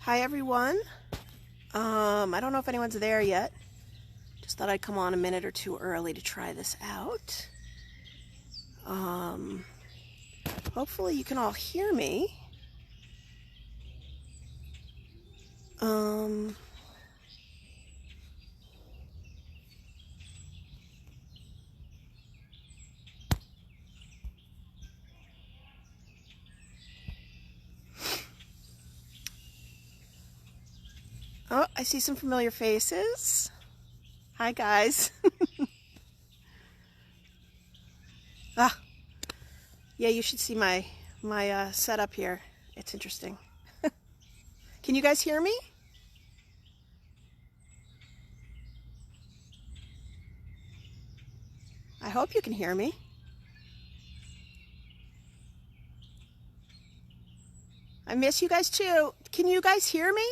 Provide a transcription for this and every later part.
Hi everyone. I don't know if anyone's there yet. Just thought I'd come on a minute or two early to try this out. Hopefully you can all hear me. Oh, I see some familiar faces. Hi guys. Yeah, you should see my setup here. It's interesting. Can you guys hear me? I hope you can hear me. I miss you guys too. Can you guys hear me?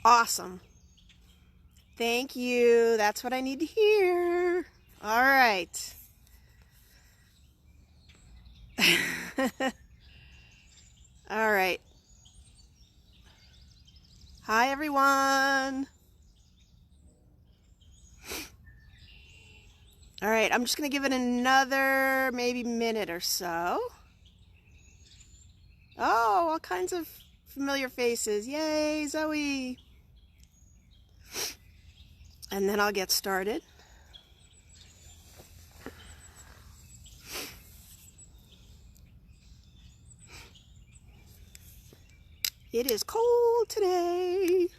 Awesome. Thank you. That's what I need to hear. All right. All right. Hi, everyone. All right, I'm just going to give it another maybe minute or so. Oh, all kinds of familiar faces. Yay, Zoe. And then I'll get started. It is cold today.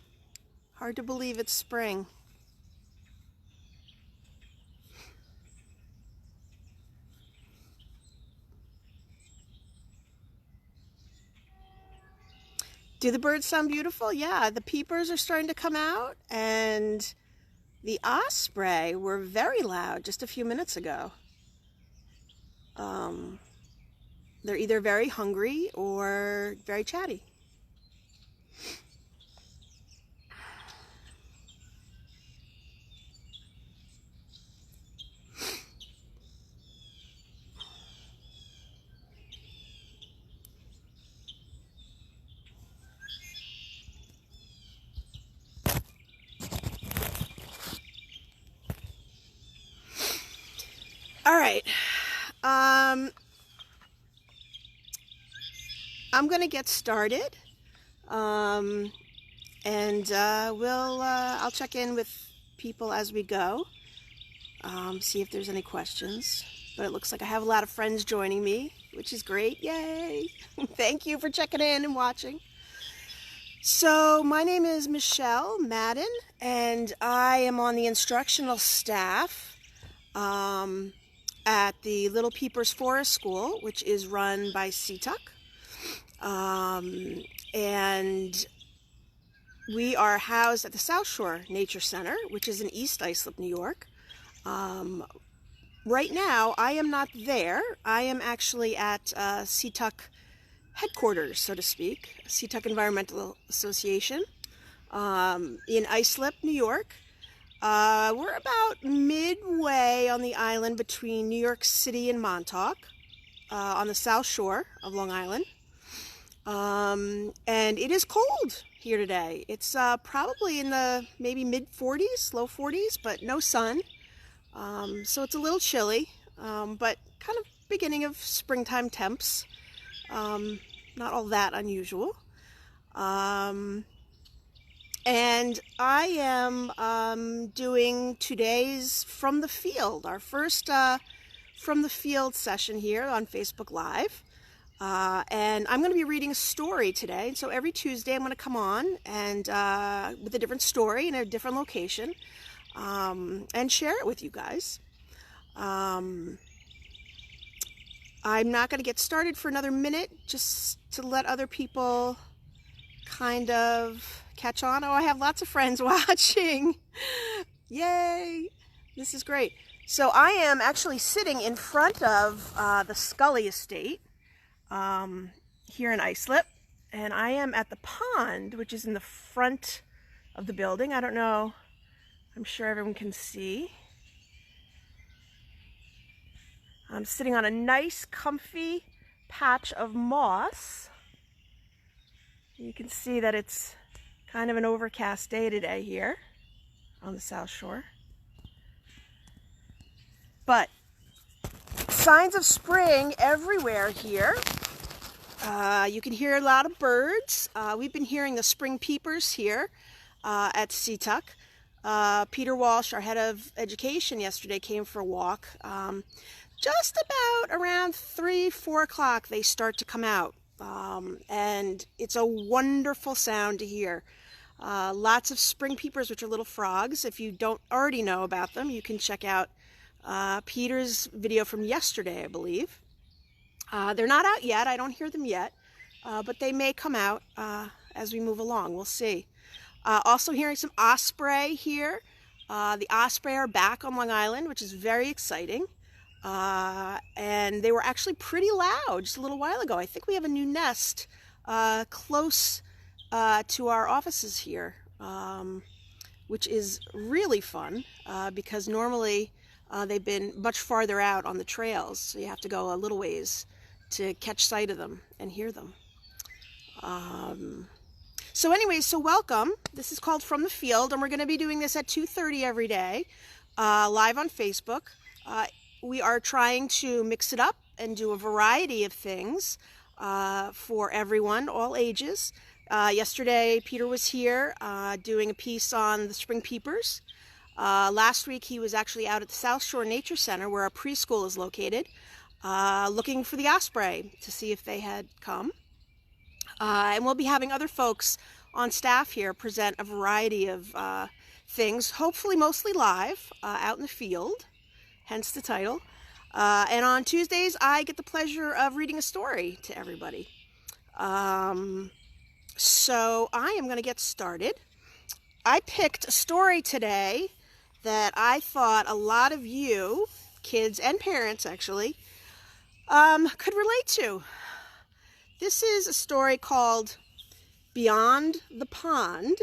Hard to believe it's spring. Do the birds sound beautiful? Yeah, the peepers are starting to come out, and the osprey were very loud just a few minutes ago. They're either very hungry or very chatty. All right. I'm going to get started, and I'll check in with people as we go, see if there's any questions. But it looks like I have a lot of friends joining me, which is great. Yay! Thank you for checking in and watching. So my name is Michelle Madden, and I am on the instructional staff at the Little Peepers Forest School, which is run by Seatuck. And we are housed at the South Shore Nature Center, which is in East Islip, New York. Right now, I am not there. I am actually at Seatuck headquarters, so to speak, Seatuck Environmental Association in Islip, New York. We're about midway on the island between New York City and Montauk, on the South Shore of Long Island. And it is cold here today. It's probably in the maybe mid-40s, low 40s, but no sun. So it's a little chilly, but kind of beginning of springtime temps. Not all that unusual. And I am doing today's From the Field, our first From the Field session here on Facebook Live. And I'm going to be reading a story today. So every Tuesday I'm going to come on and with a different story in a different location, and share it with you guys. I'm not going to get started for another minute, just to let other people kind of catch on. Oh, I have lots of friends watching. Yay! This is great. So I am actually sitting in front of the Scully estate here in Islip, and I am at the pond, which is in the front of the building. I don't know, I'm sure everyone can see. I'm sitting on a nice, comfy patch of moss. You can see that it's kind of an overcast day today here on the South Shore. But signs of spring everywhere here. You can hear a lot of birds. We've been hearing the spring peepers here at Seatuck. Peter Walsh, our head of education, yesterday came for a walk. Just about around 3-4 o'clock they start to come out, and it's a wonderful sound to hear. Lots of spring peepers, which are little frogs. If you don't already know about them, you can check out Peter's video from yesterday, I believe. They're not out yet. I don't hear them yet, but they may come out as we move along. We'll see. Also hearing some osprey here. The osprey are back on Long Island, which is very exciting. And they were actually pretty loud just a little while ago. I think we have a new nest close to our offices here, which is really fun because normally they've been much farther out on the trails, so you have to go a little ways to catch sight of them and hear them. So anyways, so welcome. This is called From the Field, and we're going to be doing this at 2:30 every day, live on Facebook. We are trying to mix it up and do a variety of things for everyone, all ages. Yesterday, Peter was here doing a piece on the spring peepers. Last week, he was actually out at the South Shore Nature Center, where our preschool is located, looking for the osprey to see if they had come. And we'll be having other folks on staff here present a variety of things, hopefully mostly live, out in the field, hence the title. And on Tuesdays, I get the pleasure of reading a story to everybody. So I am going to get started. I picked a story today that I thought a lot of you, kids and parents actually, could relate to. This is a story called Beyond the Pond.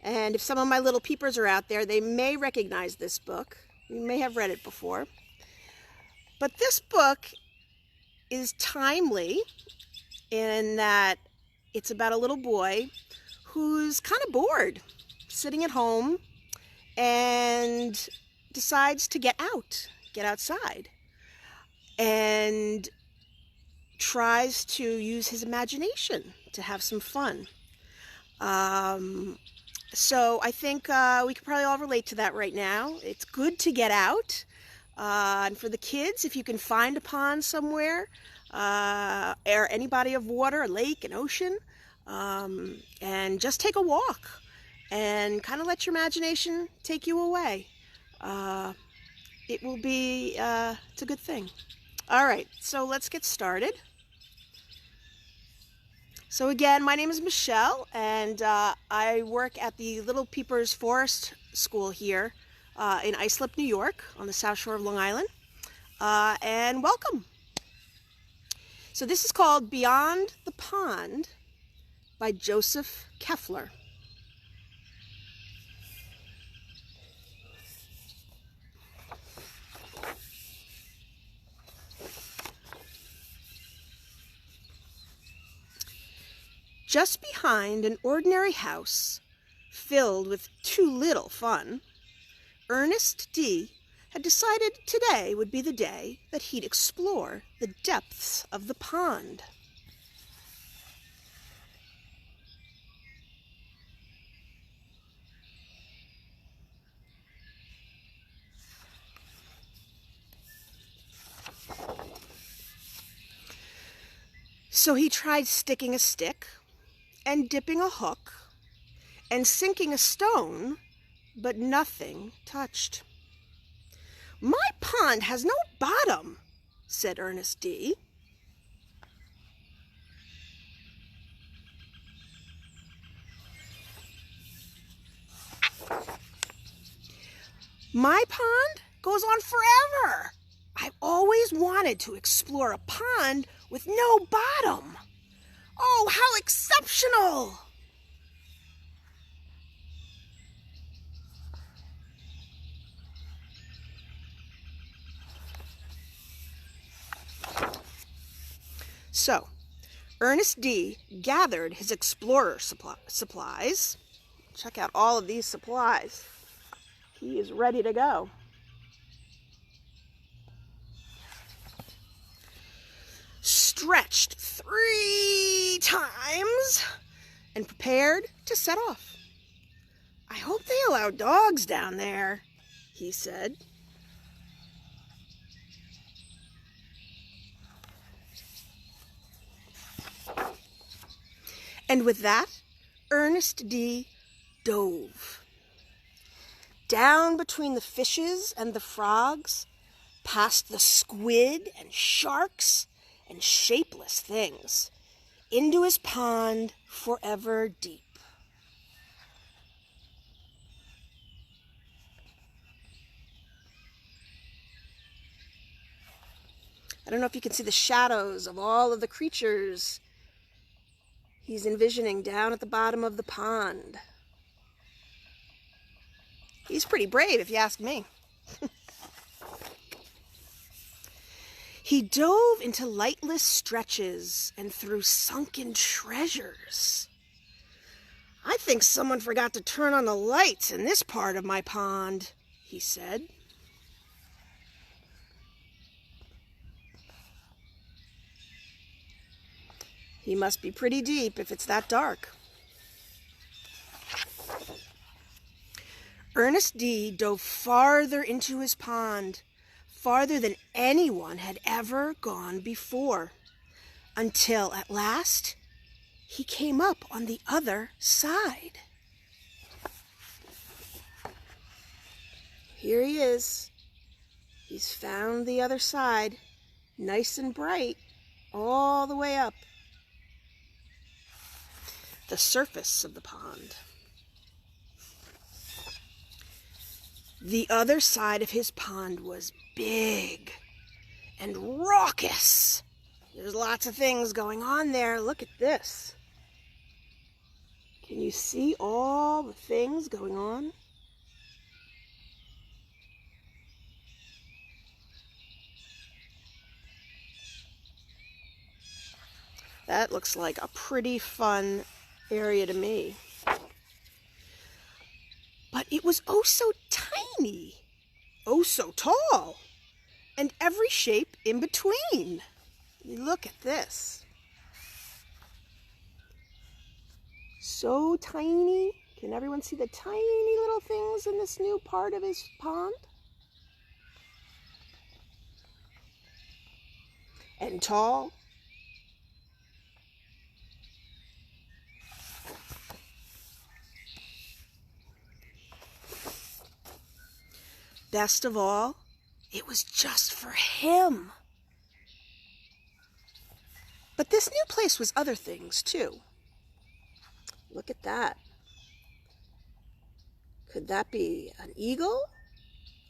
And if some of my little peepers are out there, they may recognize this book. You may have read it before. But this book is timely in that it's about a little boy who's kind of bored, sitting at home, and decides to get outside, and tries to use his imagination to have some fun. So I think we could probably all relate to that right now. It's good to get out. And for the kids, if you can find a pond somewhere, or any body of water, a lake, an ocean, and just take a walk and kind of let your imagination take you away. It will be, it's a good thing. All right, so let's get started. So again, my name is Michelle, and I work at the Little Peepers Forest School here in Islip, New York, on the South Shore of Long Island. And welcome. So this is called Beyond the Pond by Joseph Keffler. Just behind an ordinary house filled with too little fun, Ernest D. had decided today would be the day that he'd explore the depths of the pond. So he tried sticking a stick and dipping a hook and sinking a stone, but nothing touched. "My pond has no bottom," said Ernest D. "My pond goes on forever. I've always wanted to explore a pond with no bottom. Oh, how exceptional!" So, Ernest D. gathered his explorer supplies. Check out all of these supplies. He is ready to go. Stretched 3 times and prepared to set off. "I hope they allow dogs down there," he said. And with that, Ernest D. dove. Down between the fishes and the frogs, past the squid and sharks and shapeless things, into his pond forever deep. I don't know if you can see the shadows of all of the creatures he's envisioning down at the bottom of the pond. He's pretty brave, if you ask me. He dove into lightless stretches and through sunken treasures. "I think someone forgot to turn on the lights in this part of my pond," he said. He must be pretty deep if it's that dark. Ernest D. dove farther into his pond, farther than anyone had ever gone before, until at last he came up on the other side. Here he is. He's found the other side, nice and bright, all the way up the surface of the pond. The other side of his pond was big and raucous. There's lots of things going on there. Look at this. Can you see all the things going on? That looks like a pretty fun area to me. But it was oh so tiny, oh so tall, and every shape in between. Look at this. So tiny. Can everyone see the tiny little things in this new part of his pond? And tall. Best of all, it was just for him. But this new place was other things too. Look at that. Could that be an eagle?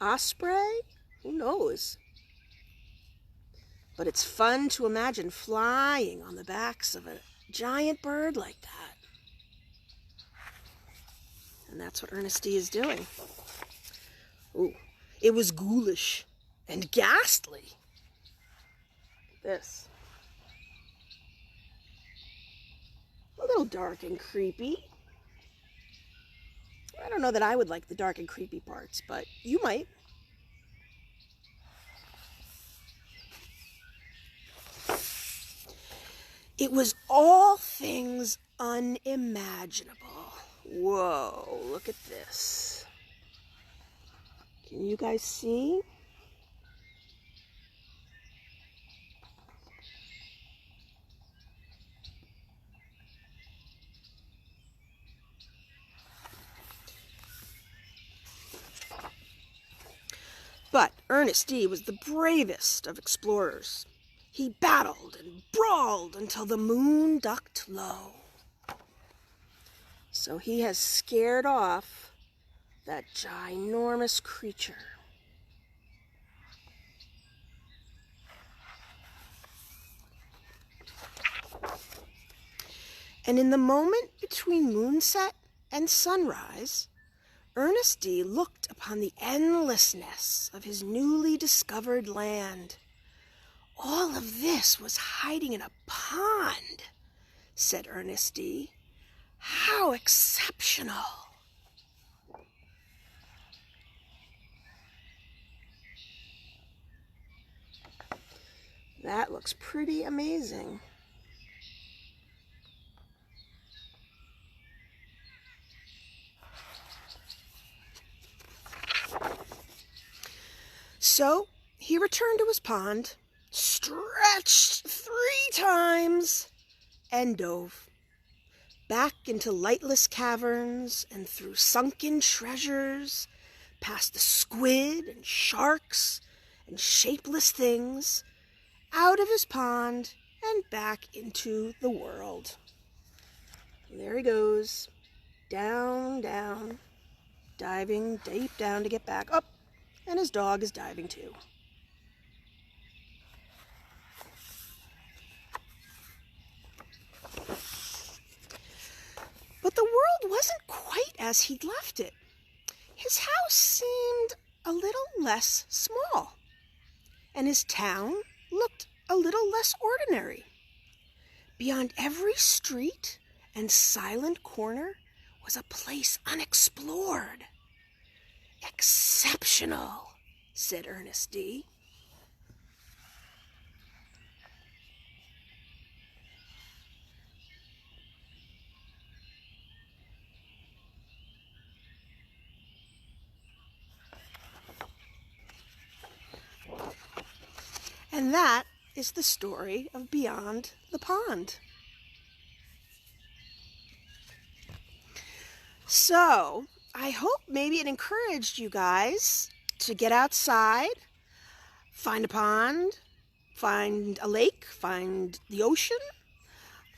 Osprey? Who knows? But it's fun to imagine flying on the backs of a giant bird like that. And that's what Ernest D. is doing. Ooh. It was ghoulish and ghastly. This. A little dark and creepy. I don't know that I would like the dark and creepy parts, but you might. It was all things unimaginable. Whoa, look at this. Can you guys see? But Ernest D. was the bravest of explorers. He battled and brawled until the moon ducked low. So he has scared off that ginormous creature. And in the moment between moonset and sunrise, Ernest D. looked upon the endlessness of his newly discovered land. All of this was hiding in a pond, said Ernesty. How exceptional. That looks pretty amazing. So he returned to his pond, stretched 3 times, and dove back into lightless caverns and through sunken treasures, past the squid and sharks and shapeless things, out of his pond and back into the world. And there he goes, down, down, diving deep down to get back up, and his dog is diving too. But the world wasn't quite as he'd left it. His house seemed a little less small, and his town looked a little less ordinary. Beyond every street and silent corner was a place unexplored. Exceptional, said Ernesty. And that is the story of Beyond the Pond. So, I hope maybe it encouraged you guys to get outside, find a pond, find a lake, find the ocean,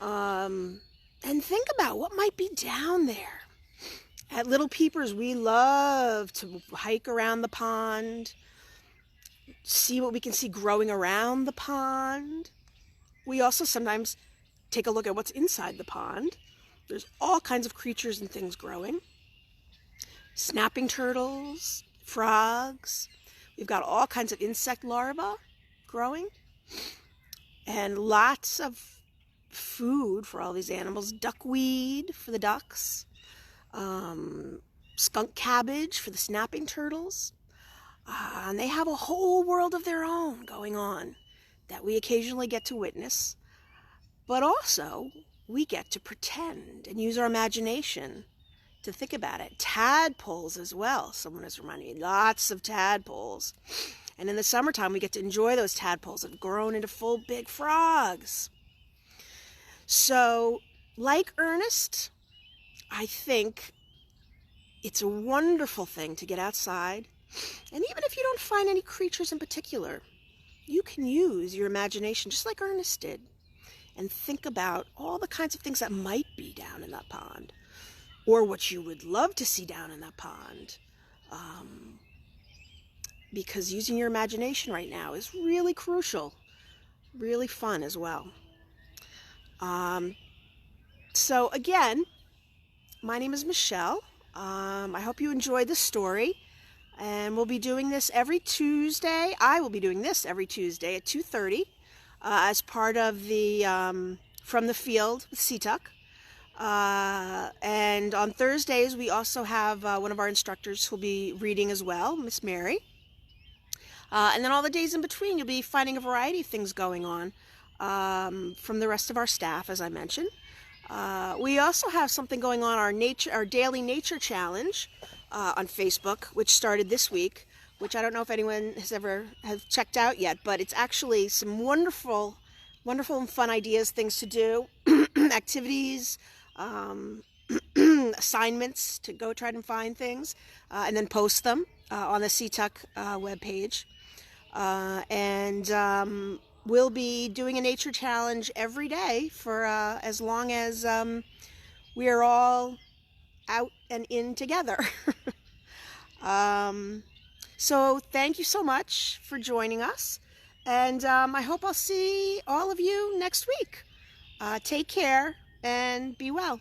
and think about what might be down there. At Little Peepers, we love to hike around the pond, see what we can see growing around the pond. We also sometimes take a look at what's inside the pond. There's all kinds of creatures and things growing. Snapping turtles, frogs. We've got all kinds of insect larvae growing. And lots of food for all these animals. Duckweed for the ducks. Skunk cabbage for the snapping turtles. And they have a whole world of their own going on that we occasionally get to witness. But also, we get to pretend and use our imagination to think about it. Tadpoles as well. Someone has reminded me. Lots of tadpoles. And in the summertime, we get to enjoy those tadpoles that have grown into full big frogs. So, like Ernest, I think it's a wonderful thing to get outside. And even if you don't find any creatures in particular, you can use your imagination just like Ernest did and think about all the kinds of things that might be down in that pond or what you would love to see down in that pond. Because using your imagination right now is really crucial, really fun as well. So again, my name is Michelle. I hope you enjoyed the story. And we'll be doing this every Tuesday. I will be doing this every Tuesday at 2:30 as part of the From the Field with Seatuck. And on Thursdays, we also have one of our instructors who'll be reading as well, Miss Mary. And then all the days in between, you'll be finding a variety of things going on from the rest of our staff, as I mentioned. We also have something going on, our daily nature challenge on Facebook, which started this week, which I don't know if anyone has checked out yet, but it's actually some wonderful and fun ideas, things to do, activities, assignments to go try and find things, and then post them on the Seatuck webpage. And we'll be doing a nature challenge every day for as long as we are all out and in together. So thank you so much for joining us, and I hope I'll see all of you next week. Take care and be well.